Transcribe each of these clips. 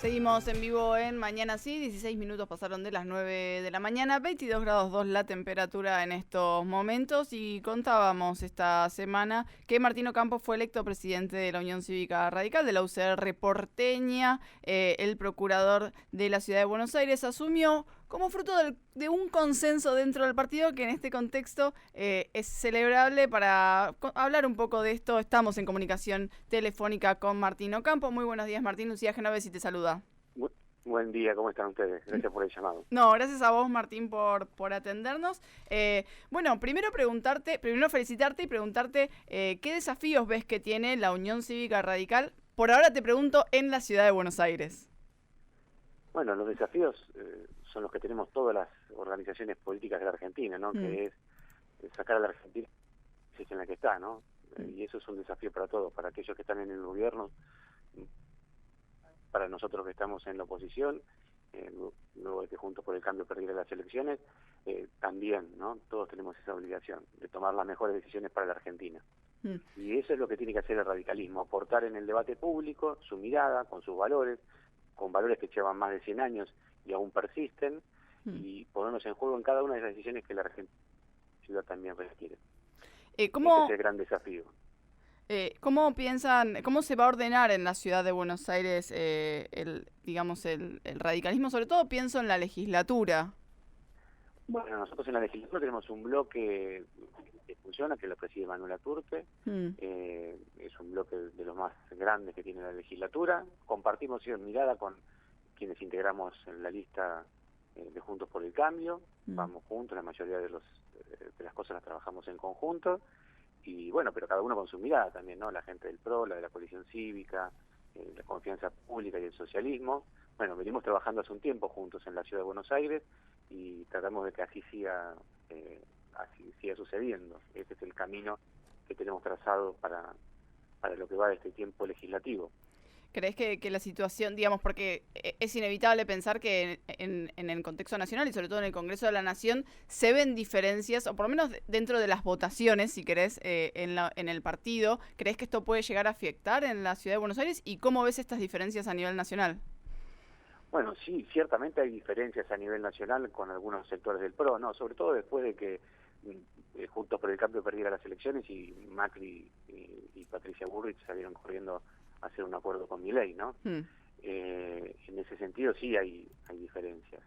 Seguimos en vivo en Mañana Sí, 16 minutos pasaron de las 9 de la mañana, 22 grados 2 la temperatura en estos momentos y contábamos esta semana que Martín Ocampo fue electo presidente de la Unión Cívica Radical de la UCR porteña. El procurador de la Ciudad de Buenos Aires asumió como fruto de un consenso dentro del partido que en este contexto es celebrable. Para hablar un poco de esto, estamos en comunicación telefónica con Martín Ocampo. Muy buenos días, Martín. Lucía Genovesi te saluda. Buen día, ¿cómo están ustedes? Gracias por el llamado. No, gracias a vos, Martín, por atendernos. Bueno, primero felicitarte y preguntarte qué desafíos ves que tiene la Unión Cívica Radical. Por ahora te pregunto, en la ciudad de Buenos Aires. Bueno, los desafíos son los que tenemos todas las organizaciones políticas de la Argentina, ¿no? Que es sacar a la Argentina en la que está, ¿no? Y eso es un desafío para todos, para aquellos que están en el gobierno, para nosotros que estamos en la oposición, luego de que Juntos por el Cambio perdiera las elecciones, también, ¿no? Todos tenemos esa obligación de tomar las mejores decisiones para la Argentina. Y eso es lo que tiene que hacer el radicalismo, aportar en el debate público su mirada, con sus valores, con valores que llevan más de 100 años y aún persisten, y ponernos en juego en cada una de las decisiones que la ciudad también requiere. Ese es el gran desafío. ¿Cómo se va a ordenar en la ciudad de Buenos Aires el radicalismo? Sobre todo pienso en la legislatura. Bueno, nosotros en la legislatura tenemos un bloque que funciona, que lo preside Manuel Aturpe. Es un bloque de los más grandes que tiene la legislatura. Compartimos mirada con quienes integramos en la lista de Juntos por el Cambio. Vamos juntos, la mayoría de las cosas las trabajamos en conjunto. Y bueno, pero cada uno con su mirada también, ¿no? La gente del PRO, la de la coalición cívica, la confianza pública y el socialismo. Bueno, venimos trabajando hace un tiempo juntos en la ciudad de Buenos Aires y tratamos de que así siga sucediendo. Ese es el camino que tenemos trazado para lo que va de este tiempo legislativo. ¿Crees que la situación, digamos, porque es inevitable pensar que en el contexto nacional y sobre todo en el Congreso de la Nación se ven diferencias, o por lo menos dentro de las votaciones, si querés, en el partido? ¿Crees que esto puede llegar a afectar en la Ciudad de Buenos Aires? ¿Y cómo ves estas diferencias a nivel nacional? Bueno, sí, ciertamente hay diferencias a nivel nacional con algunos sectores del PRO, ¿no? Sobre todo después de que Juntos por el Cambio perdiera las elecciones y Macri y Patricia Bullrich salieron corriendo a hacer un acuerdo con Milei, ¿no? En ese sentido sí hay diferencias.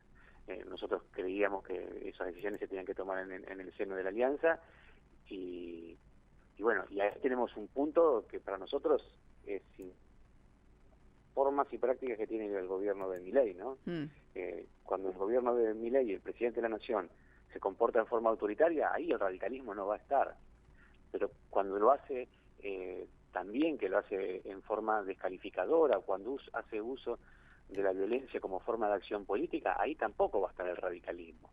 Nosotros creíamos que esas decisiones se tenían que tomar en el seno de la alianza y bueno, y ahí tenemos un punto que para nosotros es formas y prácticas que tiene el gobierno de Milei, ¿no? Cuando el gobierno de Milei y el presidente de la Nación se comporta en forma autoritaria, ahí el radicalismo no va a estar. Pero cuando lo hace también, que lo hace en forma descalificadora, cuando hace uso de la violencia como forma de acción política, ahí tampoco va a estar el radicalismo.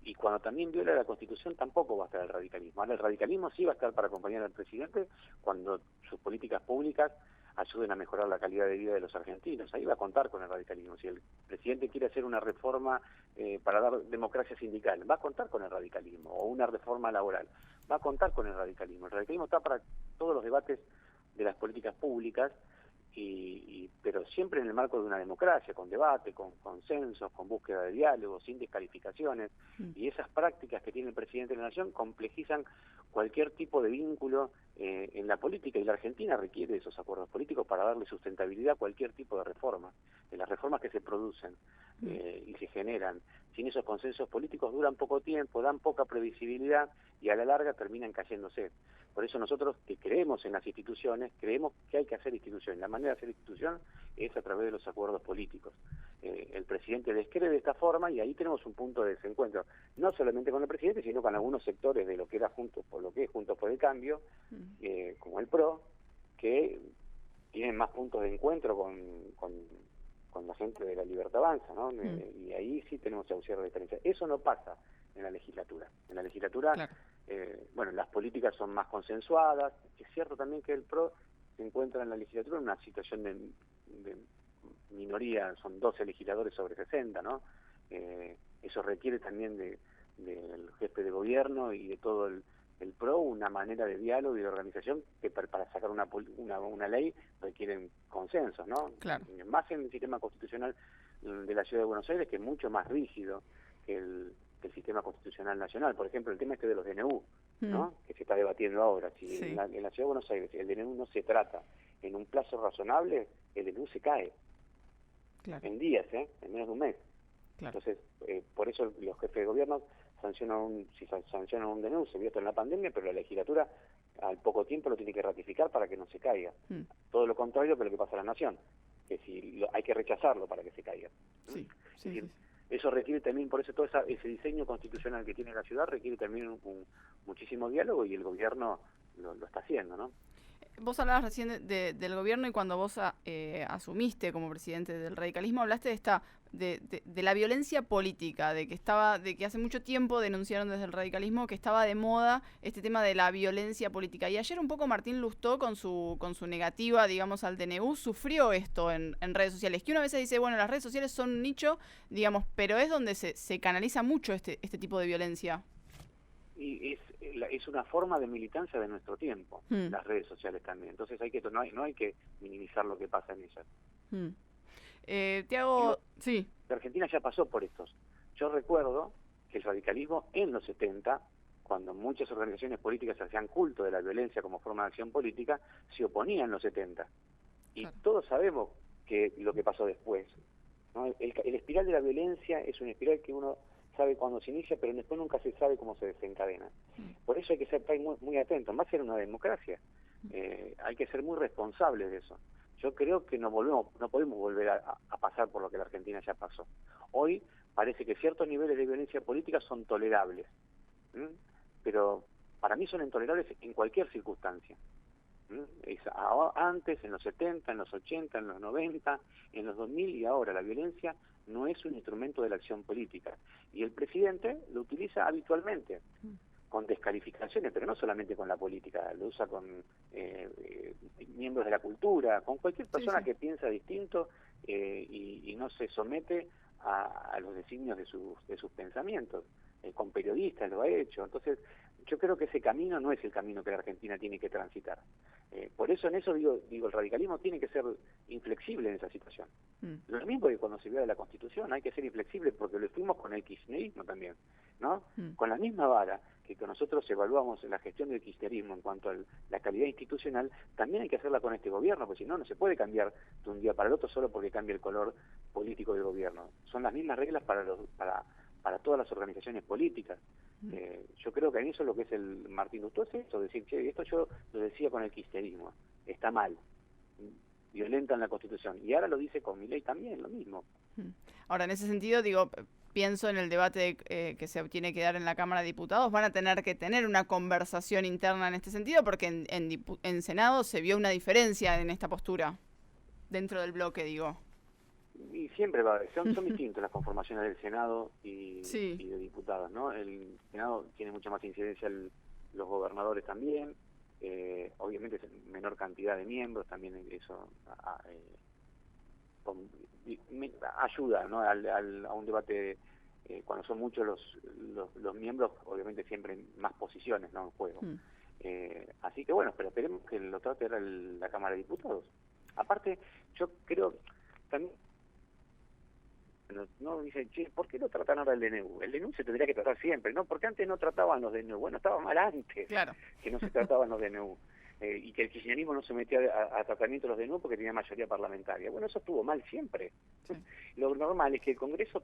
Y cuando también viola la Constitución, tampoco va a estar el radicalismo. Ahora, el radicalismo sí va a estar para acompañar al presidente cuando sus políticas públicas ayuden a mejorar la calidad de vida de los argentinos. Ahí va a contar con el radicalismo. Si el presidente quiere hacer una reforma para dar democracia sindical, va a contar con el radicalismo, o una reforma laboral, va a contar con el radicalismo. El radicalismo está para todos los debates de las políticas públicas, pero siempre en el marco de una democracia, con debate, con consensos, con búsqueda de diálogo, sin descalificaciones. Y esas prácticas que tiene el presidente de la Nación complejizan cualquier tipo de vínculo en la política, y la Argentina requiere esos acuerdos políticos para darle sustentabilidad a cualquier tipo de reforma. Las reformas que se producen y se generan sin esos consensos políticos duran poco tiempo, dan poca previsibilidad y a la larga terminan cayéndose. Por eso nosotros, que creemos en las instituciones, creemos que hay que hacer instituciones. La manera de hacer institución es a través de los acuerdos políticos. El presidente descree de esta forma y ahí tenemos un punto de desencuentro, no solamente con el presidente, sino con algunos sectores de lo que era Juntos por el Cambio, como el PRO, que tienen más puntos de encuentro con la gente de la Libertad Avanza, ¿no? Y ahí sí tenemos cierta diferencia. Eso no pasa en la legislatura. En la legislatura, claro. Bueno, las políticas son más consensuadas. Es cierto también que el PRO se encuentra en la legislatura en una situación de minoría, son 12 legisladores sobre 60, ¿no? Eso requiere también del jefe de gobierno y de todo el el PRO una manera de diálogo y de organización que para sacar una ley requieren consensos, ¿no? Claro. Más en el sistema constitucional de la Ciudad de Buenos Aires, que es mucho más rígido que el sistema constitucional nacional. Por ejemplo, el tema este de los DNU, ¿no? Que se está debatiendo ahora. Si sí. en la Ciudad de Buenos Aires el DNU no se trata en un plazo razonable, el DNU se cae. Claro. En días, en menos de un mes. Claro. Entonces, por eso los jefes de gobierno si sancionan un DNU, se vio esto en la pandemia, pero la legislatura al poco tiempo lo tiene que ratificar para que no se caiga. Todo lo contrario que lo que pasa en la Nación, que hay que rechazarlo para que se caiga. Sí, sí, decir, eso requiere también, por eso todo ese diseño constitucional que tiene la ciudad requiere también muchísimo diálogo, y el gobierno lo está haciendo, ¿no? Vos hablabas recién del gobierno, y cuando vos asumiste como presidente del radicalismo, hablaste de la violencia política, de que hace mucho tiempo denunciaron desde el radicalismo que estaba de moda este tema de la violencia política. Y ayer un poco Martín Lustó, con su negativa, digamos, al DNU, sufrió esto en redes sociales. Que uno a veces dice, bueno, las redes sociales son un nicho, digamos, pero es donde se canaliza mucho este tipo de violencia. Y es una forma de militancia de nuestro tiempo, las redes sociales también. Entonces no hay que minimizar lo que pasa en ellas. Sí. La Argentina ya pasó por estos. Yo recuerdo que el radicalismo en los 70, cuando muchas organizaciones políticas hacían culto de la violencia como forma de acción política, se oponía en los 70. Y claro, todos sabemos lo que pasó después, ¿no? El espiral de la violencia es un espiral que uno sabe cuándo se inicia, pero después nunca se sabe cómo se desencadena. Por eso hay que ser muy atentos. Más ser una democracia, hay que ser muy responsables de eso. Yo creo que no podemos volver a pasar por lo que la Argentina ya pasó. Hoy parece que ciertos niveles de violencia política son tolerables, pero para mí son intolerables en cualquier circunstancia. Antes, en los 70, en los 80, en los 90, en los 2000 y ahora. La violencia no es un instrumento de la acción política, y el presidente lo utiliza habitualmente con descalificaciones, pero no solamente con la política, lo usa con miembros de la cultura, con cualquier persona que piensa distinto y no se somete a los designios de sus pensamientos. Con periodistas lo ha hecho. Entonces yo creo que ese camino no es el camino que la Argentina tiene que transitar. Por eso en eso digo, el radicalismo tiene que ser inflexible en esa situación. Lo mismo que cuando se viola la Constitución, hay que ser inflexible, porque lo fuimos con el kirchnerismo también, ¿no? Con la misma vara que nosotros evaluamos la gestión del kirchnerismo en cuanto a la calidad institucional, también hay que hacerla con este gobierno, porque si no, no se puede cambiar de un día para el otro solo porque cambia el color político del gobierno. Son las mismas reglas para todas las organizaciones políticas. Yo creo que en eso lo que es el Martín Lustó es eso, decir, che, esto yo lo decía con el kirchnerismo, está mal, violentan la Constitución, y ahora lo dice con Milei también, lo mismo. Ahora, en ese sentido, pienso en el debate que se tiene que dar en la Cámara de Diputados. Van a tener que tener una conversación interna en este sentido, porque en Senado se vio una diferencia en esta postura, dentro del bloque, digo. Y siempre son distintas las conformaciones del Senado y de diputados, ¿no? El Senado tiene mucha más incidencia, los gobernadores también, obviamente es menor cantidad de miembros, también eso ayuda, ¿no? a un debate, cuando son muchos los miembros, obviamente siempre hay más posiciones, ¿no?, en juego. Así que bueno, pero esperemos que lo trate la Cámara de Diputados. Aparte, yo creo también, no dicen, che, ¿por qué no tratan ahora el DNU? El DNU se tendría que tratar siempre, ¿no? Porque antes no trataban los DNU. Bueno, estaba mal antes, claro, que no se trataban los DNU. Y que el kirchnerismo no se metía a tratamiento de los DNU porque tenía mayoría parlamentaria. Bueno, eso estuvo mal siempre. Sí. Lo normal es que el Congreso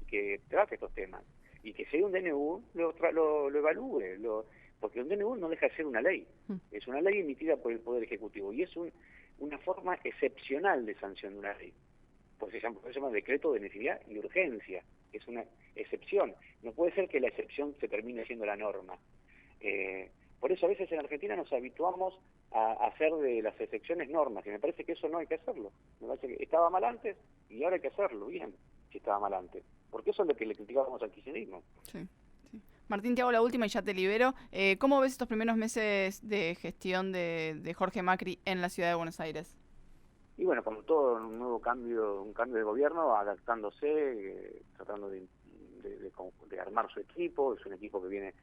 que trate estos temas, y que si hay un DNU lo evalúe, porque un DNU no deja de ser una ley. Es una ley emitida por el Poder Ejecutivo, y es una forma excepcional de sanción de una ley. Pues se llama decreto de necesidad y urgencia, es una excepción. No puede ser que la excepción se termine siendo la norma. Por eso a veces en Argentina nos habituamos a hacer de las excepciones normas, y me parece que eso no hay que hacerlo. Me parece que estaba mal antes y ahora hay que hacerlo bien, si estaba mal antes. Porque eso es lo que le criticábamos al kirchnerismo. Sí. Martín, te hago la última y ya te libero. ¿Cómo ves estos primeros meses de gestión de Jorge Macri en la ciudad de Buenos Aires? Y bueno, con todo un cambio de gobierno, adaptándose, tratando de armar su equipo. Es un equipo que viene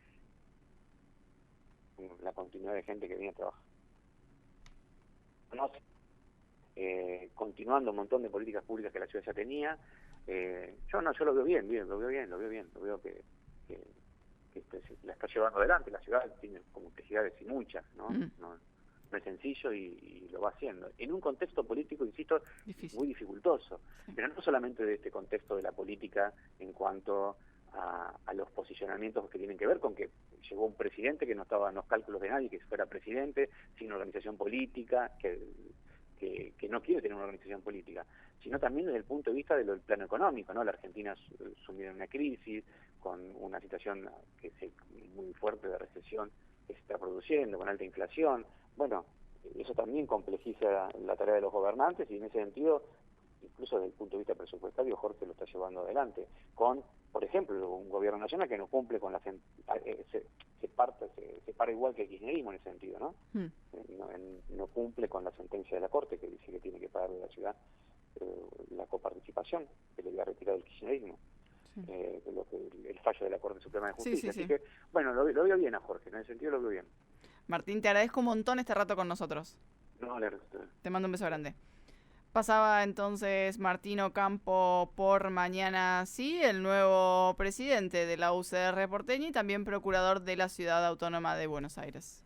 la continuidad de gente que viene a trabajar. Continuando un montón de políticas públicas que la ciudad ya tenía. Yo lo veo bien, lo veo que la está llevando adelante. La ciudad tiene complejidades y muchas, ¿no? No es sencillo y lo va haciendo. En un contexto político, insisto, difícil, muy dificultoso. Sí. Pero no solamente de este contexto de la política en cuanto a los posicionamientos que tienen que ver con que llegó un presidente que no estaba en los cálculos de nadie que fuera presidente, sin organización política, que no quiere tener una organización política, sino también desde el punto de vista del plano económico, ¿no? La Argentina sumida en una crisis, con una situación muy fuerte de recesión que se está produciendo, con alta inflación. Bueno, eso también complejiza la tarea de los gobernantes y en ese sentido, incluso desde el punto de vista presupuestario, Jorge lo está llevando adelante, con, por ejemplo, un gobierno nacional que no cumple con se para igual que el kirchnerismo en ese sentido, ¿no? No cumple con la sentencia de la Corte que dice que tiene que pagar de la ciudad la coparticipación que le había retirado el kirchnerismo. Sí. El fallo de la Corte Suprema de Justicia. Sí. Así que, bueno, lo veo bien a Jorge, en ese sentido lo veo bien. Martín, te agradezco un montón este rato con nosotros. No, te mando un beso grande. Pasaba entonces Martín Ocampo por Mañana Sí, el nuevo presidente de la UCR porteña y también procurador de la Ciudad Autónoma de Buenos Aires.